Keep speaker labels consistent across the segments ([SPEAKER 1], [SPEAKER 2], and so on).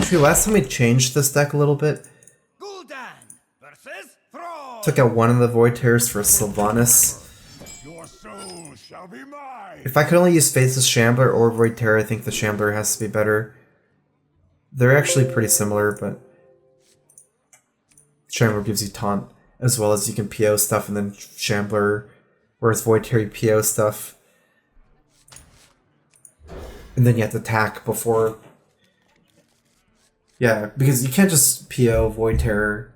[SPEAKER 1] Actually, last time we changed this deck a little bit. Took out one of the Void Terrors for Sylvanas. If I could only use Faceless Shambler or Void Terror, I think the Shambler has to be better. They're actually pretty similar, but Shambler gives you taunt, as well as you can PO stuff, and then Shambler, whereas Void Terror PO stuff. And then you have to attack before... Yeah, because you can't just PO Void Terror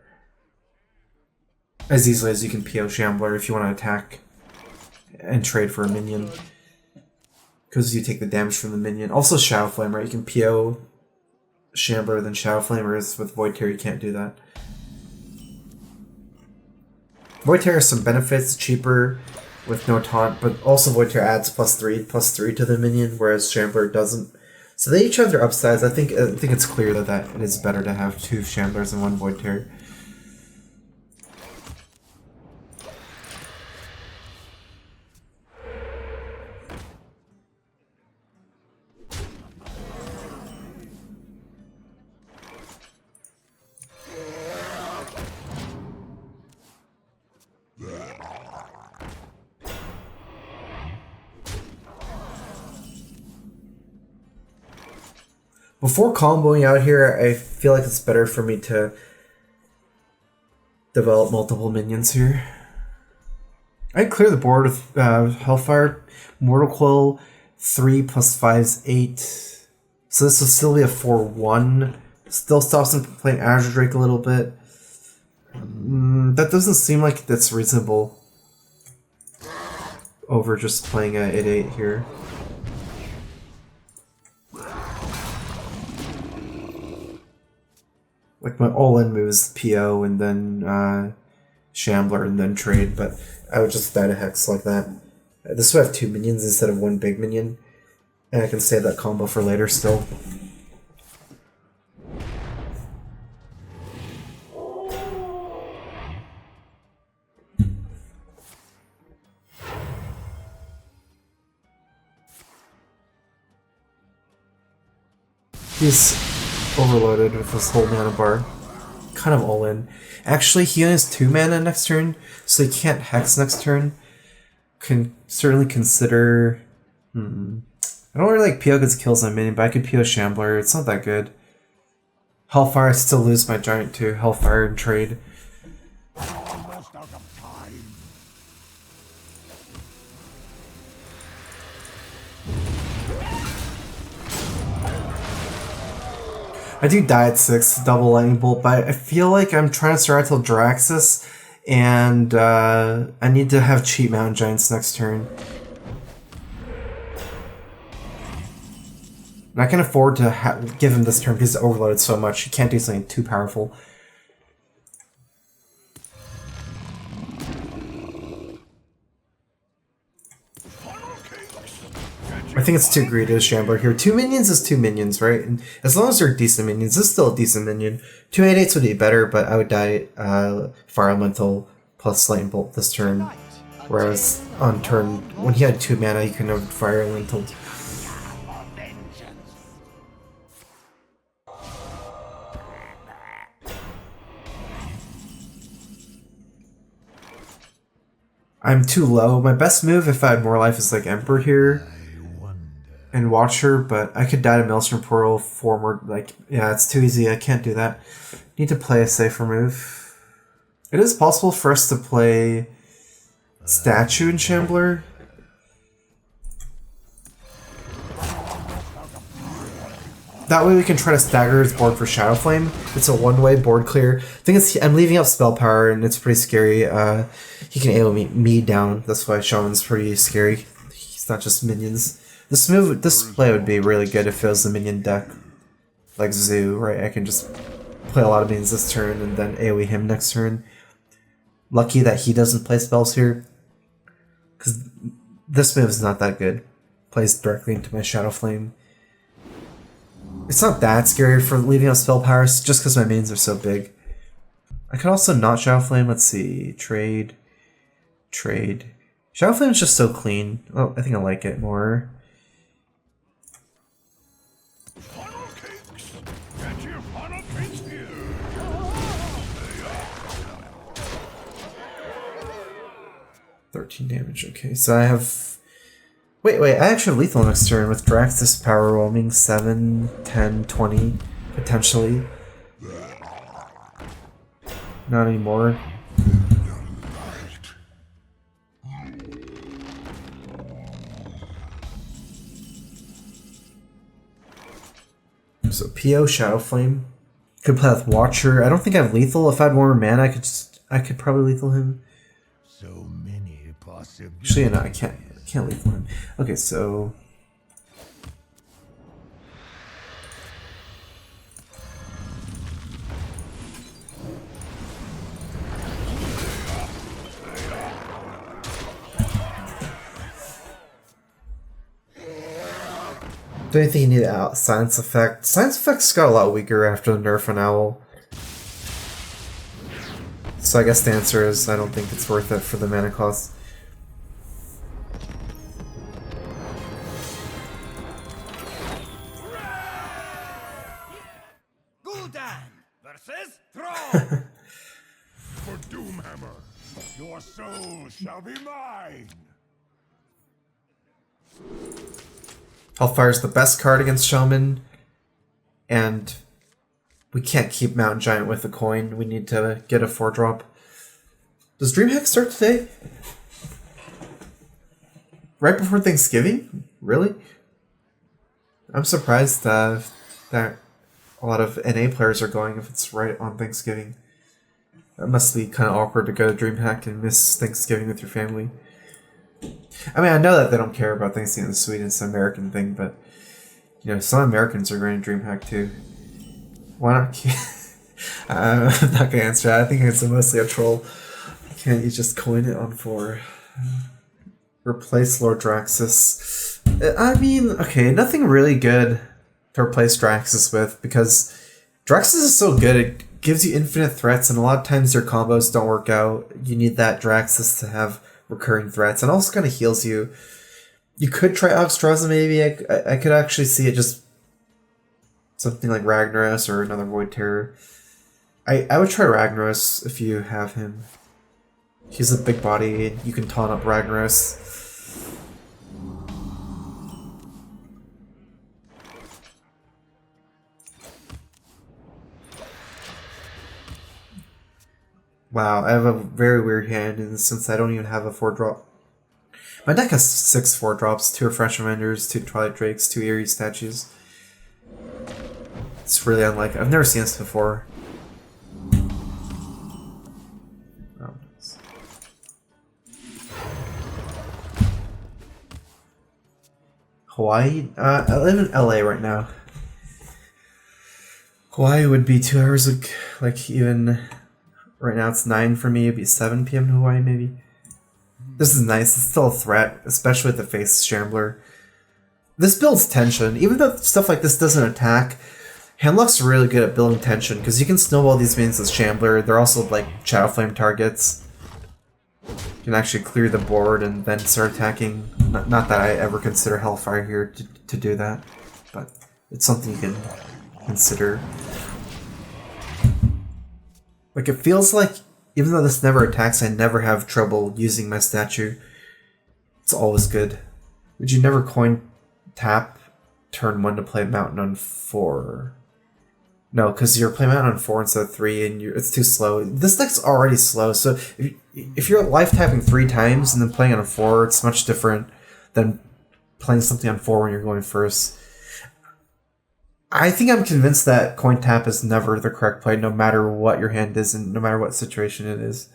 [SPEAKER 1] as easily as you can PO Shambler if you want to attack and trade for a minion. Because you take the damage from the minion. Also Shadow Flame, right? You can PO Shambler, then Shadow Flamers. With Void Terror, you can't do that. Void Terror has some benefits, cheaper with no taunt, but also Void Terror adds +3/+3 to the minion, whereas Shambler doesn't. So they each have their upsides. I think it's clear that it is better to have 2 Shamblers and 1 Void Terror. Before comboing out here, I feel like it's better for me to develop multiple minions here. I'd clear the board with Hellfire, Mortal Coil, 3+5 is 8. So this will still be a 4-1. Still stops him from playing Azure Drake a little bit. That doesn't seem like that's reasonable over just playing a 8-8 here. Like my all-in move is PO and then Shambler and then trade, but I would just die to Hex like that. This would have 2 minions instead of 1 big minion, and I can save that combo for later still. He's overloaded with this whole mana bar. Kind of all in. Actually, he only has 2 mana next turn, so he can't Hex next turn. Can certainly consider... I don't really like PO gets kills on minion, but I could PO Shambler. It's not that good. Hellfire, I still lose my Giant to Hellfire and trade. I do die at 6, double lightning bolt, but I feel like I'm trying to survive till Draxus, and I need to have cheap Mountain Giants next turn. And I can afford to give him this turn because he's overloaded so much. He can't do something too powerful. I think it's too greedy to Shambler here. 2 minions is 2 minions, right? And as long as they're decent minions, this is still a decent minion. 2 8/8s would be better, but I would die Fire Elemental plus Lightning Bolt this turn. Whereas on turn, when he had 2 mana, he couldn't have Fire Elemental. I'm too low. My best move, if I had more life, is like Emperor here and Watcher, but I could die to Maelstrom Portal for more, like, yeah, it's too easy. I can't do that. Need to play a safer move. It is possible for us to play Statue and Shambler. That way we can try to stagger his board for Shadow Flame. It's a one-way board clear. Thing is, I'm leaving out Spell Power, and it's pretty scary. He can AoE me down. That's why Shaman's pretty scary. He's not just minions. This play would be really good if it was the minion deck, like Zoo, right? I can just play a lot of minions this turn and then AoE him next turn. Lucky that he doesn't play spells here, because this move is not that good. Plays directly into my Shadow Flame. It's not that scary for leaving out Spell Powers, just because my minions are so big. I could also not Shadow Flame. Let's see. Trade. Shadow Flame is just so clean. Oh, I think I like it more. Damage, okay, so I have... Wait, I actually have lethal next turn with Draxus power roaming 7, 10, 20, potentially. Not anymore. So PO Shadow Flame. Could play with Watcher. I don't think I have lethal. If I had more mana, I could probably lethal him.
[SPEAKER 2] So many possibilities.
[SPEAKER 1] Actually, no, I can't lethal him. Okay, so do you think you need out Science Effect? Science Effect's got a lot weaker after the nerf on Owl. So I guess the answer is I don't think it's worth it for the mana cost.
[SPEAKER 2] Gul'dan versus Thrall. For Doomhammer, your soul shall be mine.
[SPEAKER 1] Hellfire's the best card against Shaman, and we can't keep Mountain Giant with a coin. We need to get a 4-drop. Does DreamHack start today? Right before Thanksgiving? Really? I'm surprised that a lot of NA players are going if it's right on Thanksgiving. It must be kind of awkward to go to DreamHack and miss Thanksgiving with your family. I mean, I know that they don't care about Thanksgiving in Sweden. It's an American thing, but you know, some Americans are going to DreamHack too. Why not? I'm not gonna answer that. I think it's mostly a troll. Can't you just coin it on 4? Replace Lord Draxus. I mean, okay, nothing really good to replace Draxus with, because Draxus is so good. It gives you infinite threats, and a lot of times your combos don't work out. You need that Draxus to have recurring threats, and also kind of heals you. You could try Oxtraza maybe. I could actually see it just something like Ragnaros or another Void Terror. I would try Ragnaros if you have him. He's a big body, and you can taunt up Ragnaros. Wow, I have a very weird hand in the sense I don't even have a 4-drop. My deck has 6 4-drops, 2 Refresh Reminders, 2 Twilight Drakes, 2 Eerie Statues. It's really unlike. I've never seen this before. Oh, nice. Hawaii? I live in LA right now. Hawaii would be 2 hours, like even... Right now it's 9 for me, it'd be 7 PM in Hawaii maybe. This is nice, it's still a threat, especially with the Face Shambler. This builds tension, even though stuff like this doesn't attack. Handlock's really good at building tension, because you can snowball these minions with Shambler, they're also like Shadow Flame targets. You can actually clear the board and then start attacking. Not that I ever consider Hellfire here to do that, but it's something you can consider. Like, it feels like, even though this never attacks, I never have trouble using my statue. It's always good. Would you never coin tap turn 1 to play Mountain on 4? No, because you're playing Mountain on 4 instead of 3, and it's too slow. This deck's already slow, so if you're life tapping 3 times and then playing on a 4, it's much different than playing something on 4 when you're going first. I think I'm convinced that coin tap is never the correct play, no matter what your hand is and no matter what situation it is.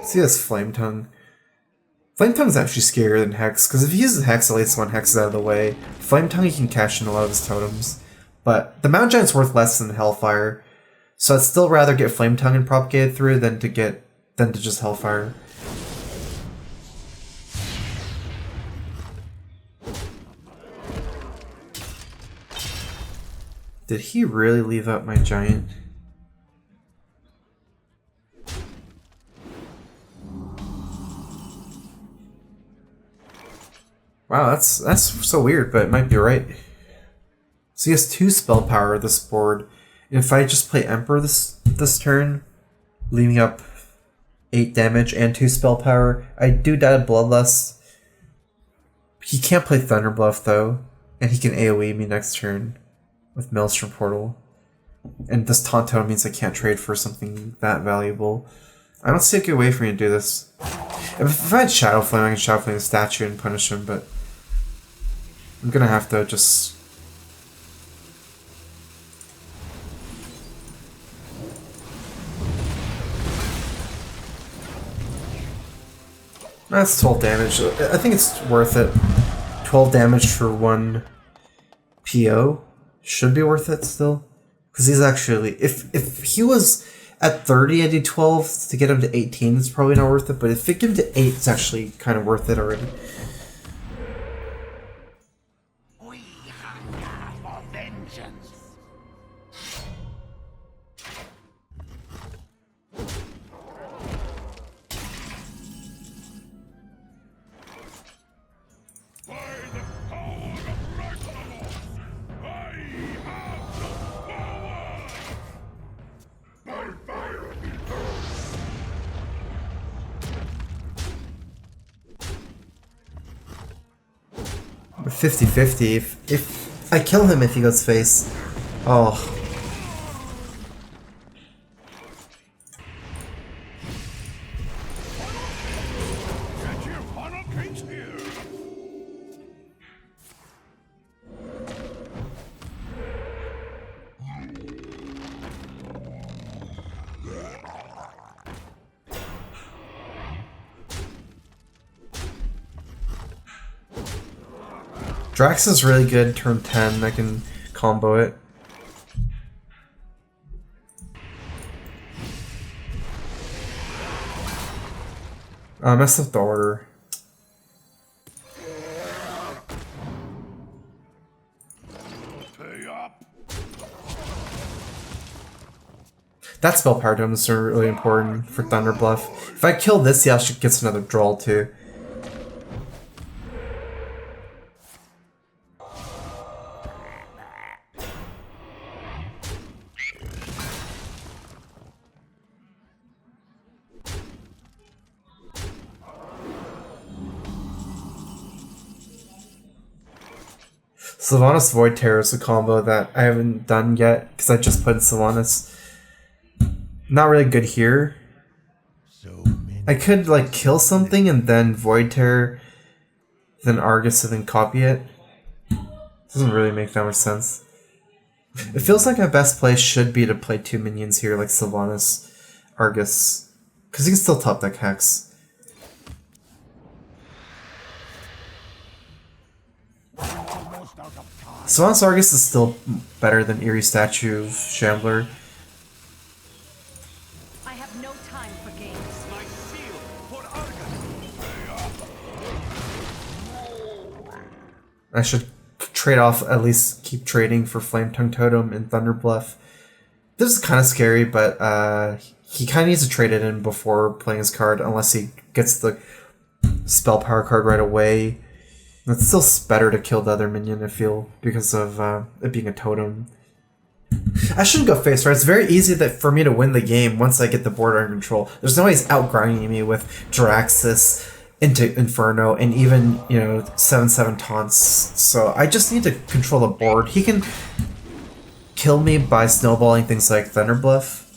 [SPEAKER 1] See this Flame Tongue. Flame Tongue is actually scarier than Hex, because if he uses Hex, at least 1 Hex is out of the way. Flame Tongue, he can cash in a lot of his totems. But the Mountain Giant's worth less than Hellfire, so I'd still rather get Flame Tongue and propagate through than to just Hellfire. Did he really leave out my giant? Wow, that's so weird, but it might be right. So he has 2 spell power this board. And if I just play Emperor this turn, leaving up 8 damage and 2 spell power, I do die to Bloodlust. He can't play Thunderbluff though, and he can AoE me next turn with Maelstrom Portal. And this Tonto means I can't trade for something that valuable. I don't see a good way for me to do this. If I had Shadow Flame, I can Shadow Flame the statue and punish him, but I'm gonna have to just... That's 12 damage. I think it's worth it. 12 damage for 1 PO should be worth it still. Because he's actually... If he was at 30, I do 12 to get him to 18. It's probably not worth it. But if it gives him to 8, it's actually kind of worth it already.
[SPEAKER 2] We hunger for vengeance. By the power of Ragnarok, I have the power! By fire of the earth!
[SPEAKER 1] 50-50. If I kill him if he goes face. Oh.
[SPEAKER 2] Get your funnel cakes here!
[SPEAKER 1] Drax is really good turn 10. I can combo it. I messed up the order.
[SPEAKER 2] Pay up!
[SPEAKER 1] That spell power dome is really important for Thunder Bluff. If I kill this, he actually gets another draw too. Sylvanas Void Terror is a combo that I haven't done yet because I just put in Sylvanas. Not really good here. I could like kill something and then Void Terror, then Argus and then copy it. Doesn't really make that much sense. It feels like my best play should be to play 2 minions here like Sylvanas, Argus, because you can still top deck Hex. Sylvanas Argus is still better than Eerie Statue of Shambler.
[SPEAKER 3] I have no time for games.
[SPEAKER 2] My shield for Argus!
[SPEAKER 1] I should trade off, at least keep trading for Flame Tongue Totem and Thunder Bluff. This is kind of scary, but he kind of needs to trade it in before playing his card, unless he gets the spell power card right away. It's still better to kill the other minion, I feel, because of it being a totem. I shouldn't go face, right? It's very easy for me to win the game once I get the board under control. There's no way he's outgrinding me with Jaraxxus into Inferno and even, 7/7 taunts. So I just need to control the board. He can kill me by snowballing things like Thunder Bluff.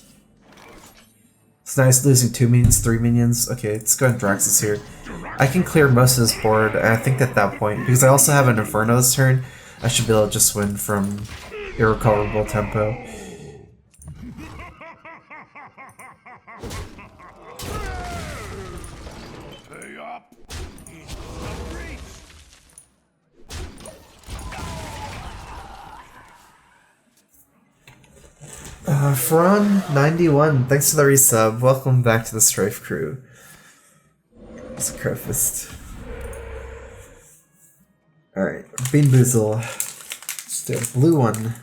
[SPEAKER 1] It's nice losing 2 minions, 3 minions. Okay, let's go ahead and Jaraxxus here. I can clear most of this board, and I think at that point, because I also have an Inferno this turn, I should be able to just win from irrecoverable tempo.
[SPEAKER 2] Pay up! It's a reach!
[SPEAKER 1] Fran 91, thanks for the resub. Welcome back to the Strife crew. It's a Crowfist. Alright, Bean Boozle. Let's do a blue one.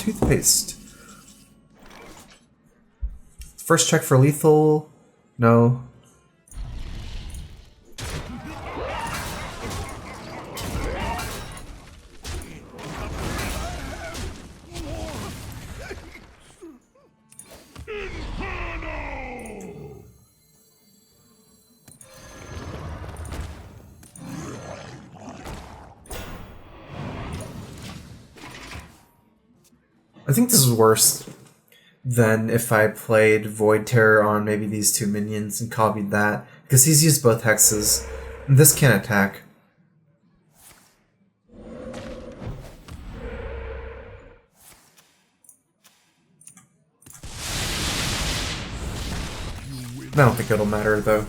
[SPEAKER 1] toothpaste. First check for lethal. No. I think this is worse than if I played Void Terror on maybe these two minions and copied that, because he's used both hexes. And this can't attack. I don't think it'll matter though.